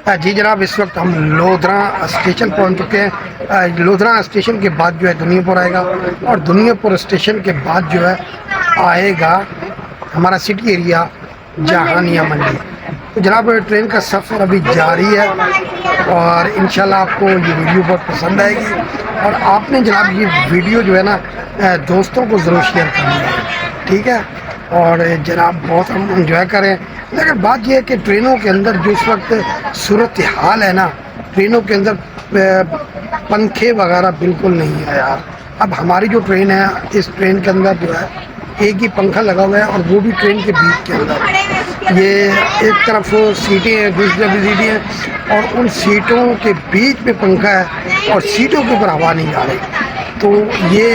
जी जनाब, इस वक्त हम लोधरा स्टेशन पहुंच चुके हैं। लोधरा स्टेशन के बाद जो है दुनियापुर आएगा और दुनियापुर स्टेशन के बाद जो है आएगा हमारा सिटी एरिया जहानिया मंडी। तो जनाब ट्रेन का सफ़र अभी जारी है और इंशाल्लाह आपको ये वीडियो बहुत पसंद आएगी और आपने जनाब ये वीडियो जो है ना दोस्तों को ज़रूर शेयर करनी है, ठीक है। और जनाब बहुत हम इंजॉय करें, लेकिन बात यह है कि ट्रेनों के अंदर जो इस वक्त सूरत हाल है ना, ट्रेनों के अंदर पंखे वगैरह बिल्कुल नहीं है यार। अब हमारी जो ट्रेन है, इस ट्रेन के अंदर जो है एक ही पंखा लगा हुआ है और वो भी ट्रेन के बीच के अंदर। ये एक तरफ सीटें हैं, दूसरी तरफ सीटें हैं और उन सीटों के बीच में पंखा है और सीटों के ऊपर हवा नहीं जा रही। तो ये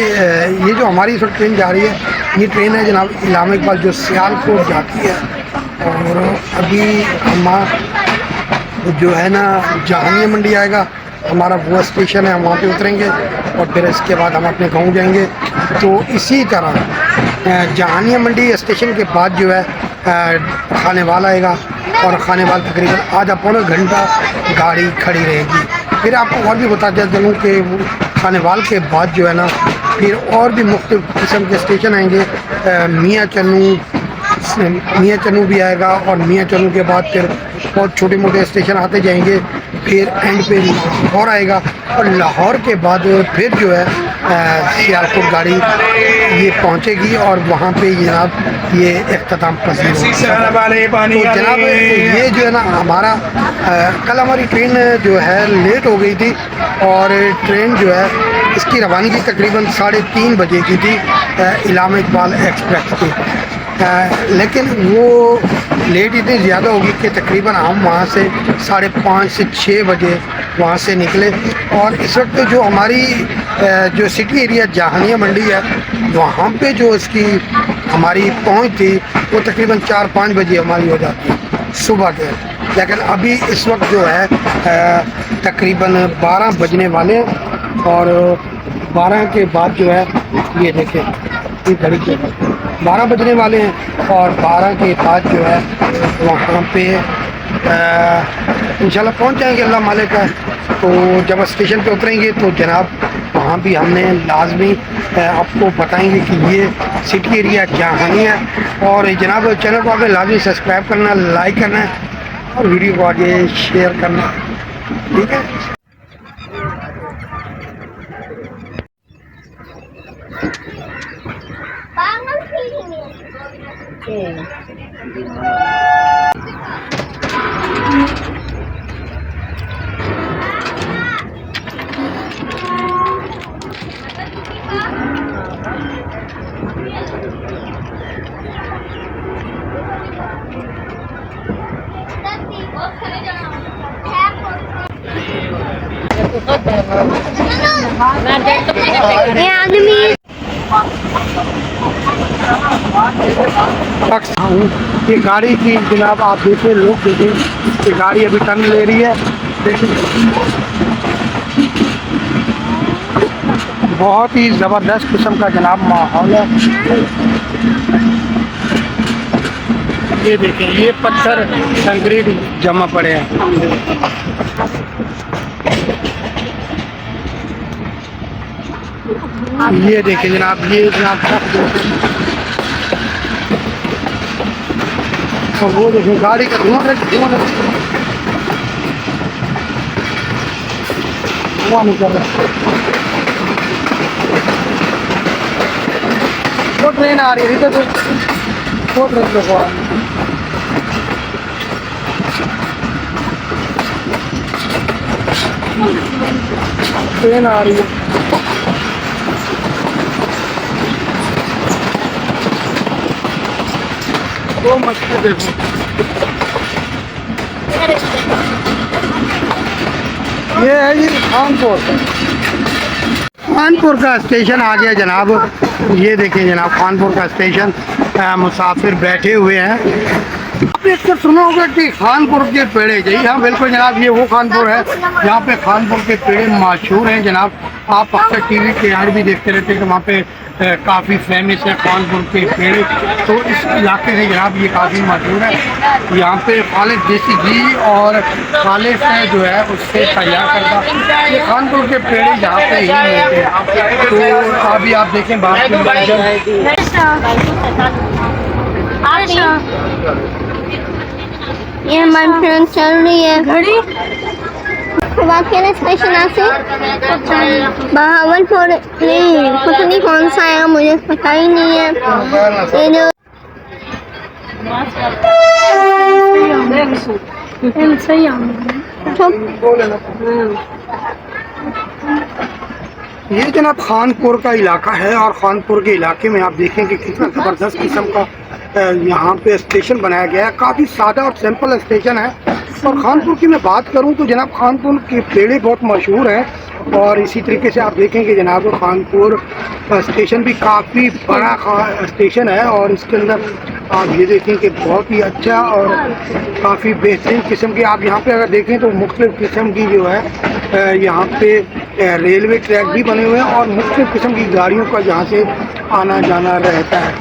जो हमारी इस वक्त ट्रेन जा रही है, ये ट्रेन है जनाब इलामा इकबाल जो सियालकोट जाती है। और अभी हम जो है ना जहानिया मंडी आएगा, हमारा वो स्टेशन है, हम वहाँ पे उतरेंगे और फिर इसके बाद हम अपने गाँव जाएंगे। तो इसी तरह जहानिया मंडी स्टेशन के बाद जो है खाने वाला आएगा और खाने वाला तकरीबन आधा पौना घंटा गाड़ी खड़ी रहेगी। फिर आपको और भी बताते चलूँ कि खाने वाल के बाद जो है ना फिर और भी मुख्तलिफ किस्म के स्टेशन आएंगे। मियाँ चन्नू भी आएगा और मियाँ चन्नू के बाद फिर बहुत छोटे मोटे स्टेशन आते जाएंगे। फिर एंड पे लाहौर आएगा और लाहौर के बाद फिर जो है सियालकोट गाड़ी ये पहुंचेगी और वहाँ पे जनाब ये इख्तिताम पसीर होगा। तो जनाब ये जो है ना हमारा कल हमारी ट्रेन जो है लेट हो गई थी और ट्रेन जो है इसकी रवानी की तकरीबन 3:30 बजे की थी इलामा इकबाल एक्सप्रेस की। लेकिन वो लेट इतनी ज़्यादा होगी कि तकरीबन हम वहाँ से 5:30 से 6 बजे वहाँ से निकले। और इस वक्त जो हमारी जो सिटी एरिया जहानिया मंडी है, वहाँ पे जो इसकी हमारी पहुँच थी वो तकरीबन 4-5 बजे हमारी हो जाती है सुबह के। लेकिन अभी इस वक्त जो है तकरीबन 12 बजने वाले हैं और 12 के बाद जो है ये देखें ये घड़ी के 12 बजने वाले हैं और 12 के बाद जो है वहाँ पे इंशाल्लाह पहुँच जाएंगे, अल्लाह मालिक है। तो जब स्टेशन पे उतरेंगे तो जनाब वहाँ भी हमने लाजमी आपको बताएंगे कि ये सिटी एरिया जहानिया है। और जनाब चैनल को आपने लाजमी सब्सक्राइब करना, लाइक करना और वीडियो को आगे शेयर करना, ठीक है। ये गाड़ी की जनाब आप देखिए, लोग देखें कि गाड़ी अभी टर्न ले रही है। बहुत ही ज़बरदस्त किस्म का जनाब माहौल है। ये देखें ये पत्थर कंक्रीट जमा पड़े हैं। ये देखें जनाब, ये जनाब तो वो देखें गाड़ी का धुआं निकल रहा है। वो ट्रेन आ रही है इधर, वो ट्रेन को ट्रेन आ रही है। वो मछली देखो, ये है जी खानपुर का स्टेशन आ गया जनाब। ये देखें जनाब खानपुर का स्टेशन, मुसाफिर बैठे हुए हैं। आपने इसको सुना होगा कि खानपुर के पेड़े जी, हाँ बिल्कुल जनाब, ये वो खानपुर है जहाँ पे खानपुर के पेड़े मशहूर हैं जनाब। आप अक्सर टीवी के ऐड भी देखते रहते हैं कि वहाँ पे काफ़ी फेमस है खानपुर के पेड़े। तो इस इलाके से जनाब ये काफ़ी मशहूर है। यहाँ पे खालिद देसी घी और खालिद जो है उससे तैयार करता ये खानपुर के पेड़े यहाँ पे ही मिलते हैं। तो अभी आप देखें बात ये हमारी ट्रेन चल रही है घड़ी वाकई स्टेशन से बहावलपुर नहीं पता नहीं कौन सा आएगा मुझे पता ही नहीं है। ये जनाब खानपुर का इलाका है और खानपुर के इलाके में आप देखेंगे कितना ज़बरदस्त किस्म का यहाँ पे स्टेशन बनाया गया है। काफ़ी सादा और सिंपल स्टेशन है। और खानपुर की मैं बात करूँ तो जनाब खानपुर के पेड़े बहुत मशहूर हैं। और इसी तरीके से आप देखेंगे जनाब खानपुर स्टेशन भी काफ़ी बड़ा स्टेशन है और इसके अंदर आप ये देखें कि बहुत ही अच्छा और काफ़ी बेहतरीन किस्म की आप यहाँ पे अगर देखें तो मुख्तलिफ़ किस्म की जो है यहाँ पे रेलवे ट्रैक भी बने हुए हैं और मुख्तलिफ़ किस्म की गाड़ियों का यहाँ से आना जाना रहता है।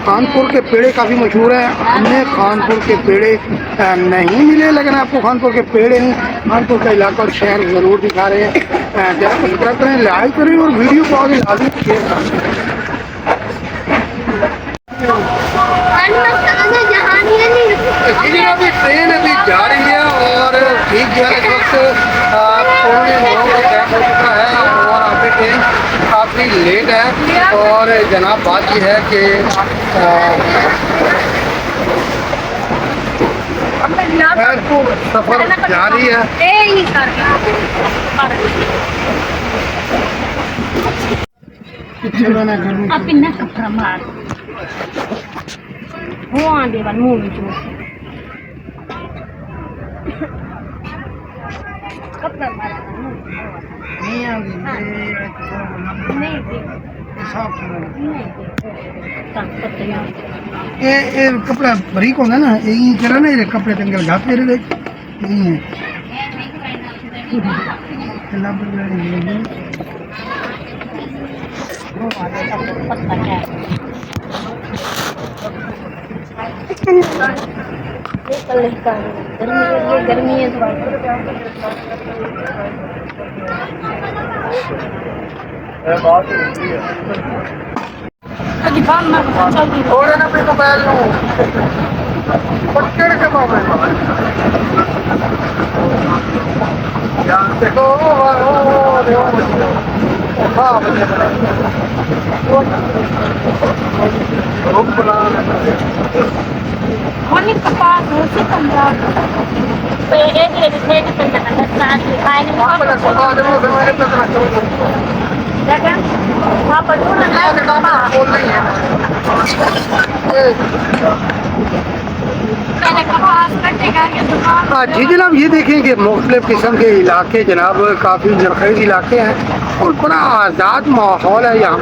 कानपुर के पेड़े काफ़ी मशहूर हैं। हमें कानपुर के पेड़े नहीं मिले लेकिन आपको कानपुर के पेड़े नहीं कानपुर का इलाका और शहर ज़रूर दिखा रहे हैं। जरा सब्सक्राइब करें, लाइक करें और वीडियो को आगे लाजमी शेयर करें। ट्रेन अभी जा रही है और ठीक जो है इस वक्त पौने 9 का टाइम हो चुका है और अभी ट्रेन काफ़ी लेट है। और जनाब बात यह है कि सफ़र जारी है। ये कपड़ा बरीक होता है ना यही करा ना ये कपड़े तंगल घात मेरे देख यही है। गर्मी है थोड़े ना पे मोबाइल पकड़ के मोबाइल देखो जी जनाब ये देखें कि मुख्तलिफ़ किस्म के इलाके जनाब काफ़ी जरखेज़ इलाके हैं और बड़ा आज़ाद माहौल है यहाँ।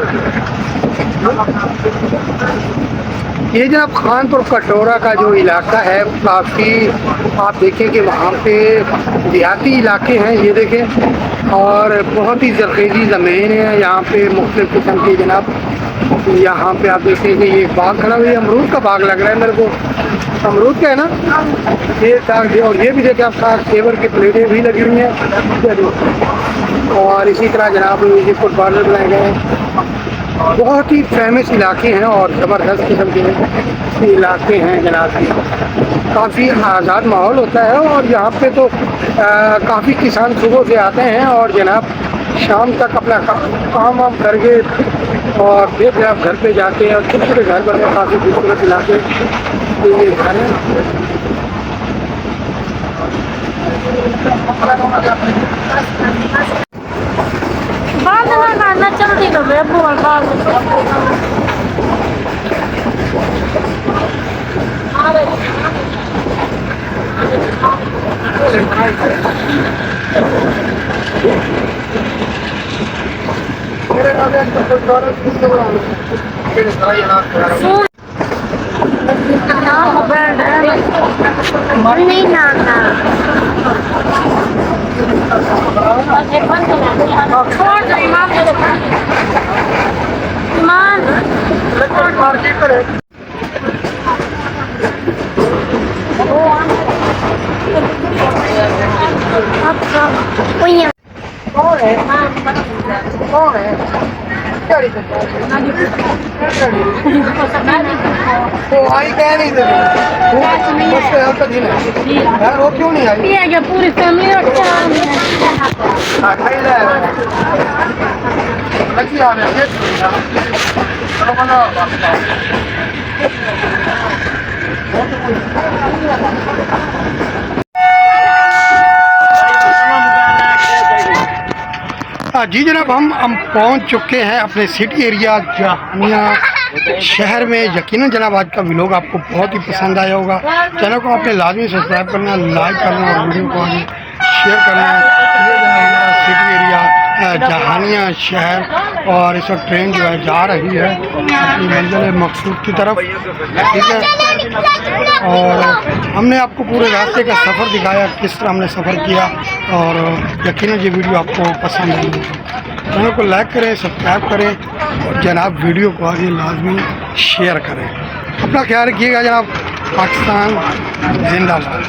ये जनाब खानपुर कटोरा का जो इलाका है काफ़ी आप देखें कि वहाँ पे देहाती इलाके हैं ये देखें और बहुत ही जरखेज़ी ज़मीन है यहाँ पे मुख्तलिफ़ किस्म की जनाब। यहाँ पे आप देखें कि ये बाग खड़ा हुआ है अमरूद का बाग लग रहा है मेरे को अमरूद का है ना ये और ये भी देखें आप साथ सेवर की प्लेटें भी लगी हुई हैं और इसी तरह जनाब ये फुटबॉलर बनाए गए हैं। बहुत ही फेमस इलाके हैं और ज़बरदस्त किस्म के इलाके हैं जनाब। काफ़ी आज़ाद माहौल होता है और यहाँ पे तो काफ़ी किसान सुबह से आते हैं और जनाब शाम तक अपना काम वाम करके और फिर जब घर पे जाते हैं और छोटे छोटे घर बने काफ़ी खूबसूरत इलाके ये घर हैं। नहीं नाना छोड़ मर्जी करे। कौन है? कौन है? तो आई क्या नहीं दे बस हल्का दिन है यार, वो क्यों नहीं आई? पूरी फैमिली खाई ले लगी आ रहा जी जनाब, हम पहुंच चुके हैं अपने सिटी एरिया जहानिया शहर में। यकीनन जनाब आज का व्लॉग आपको बहुत ही पसंद आया होगा। चैनल को आपने लाजमी सब्सक्राइब करना, लाइक करना और वीडियो को आगे शेयर करना। ये जनाब हमारा सिटी एरिया जहानिया शहर, और इस वक्त ट्रेन जो है जा रही है अपनी मंजिल मकसूद की तरफ, ठीक है। और हमने आपको पूरे रास्ते का सफ़र दिखाया, किस तरह हमने सफ़र किया, और यकीनन ये वीडियो आपको पसंद आएगी। चैनल को लाइक करें, सब्सक्राइब करें और जनाब वीडियो को आगे लाजमी शेयर करें। अपना ख्याल रखिएगा जनाब। पाकिस्तान जिंदाबाद।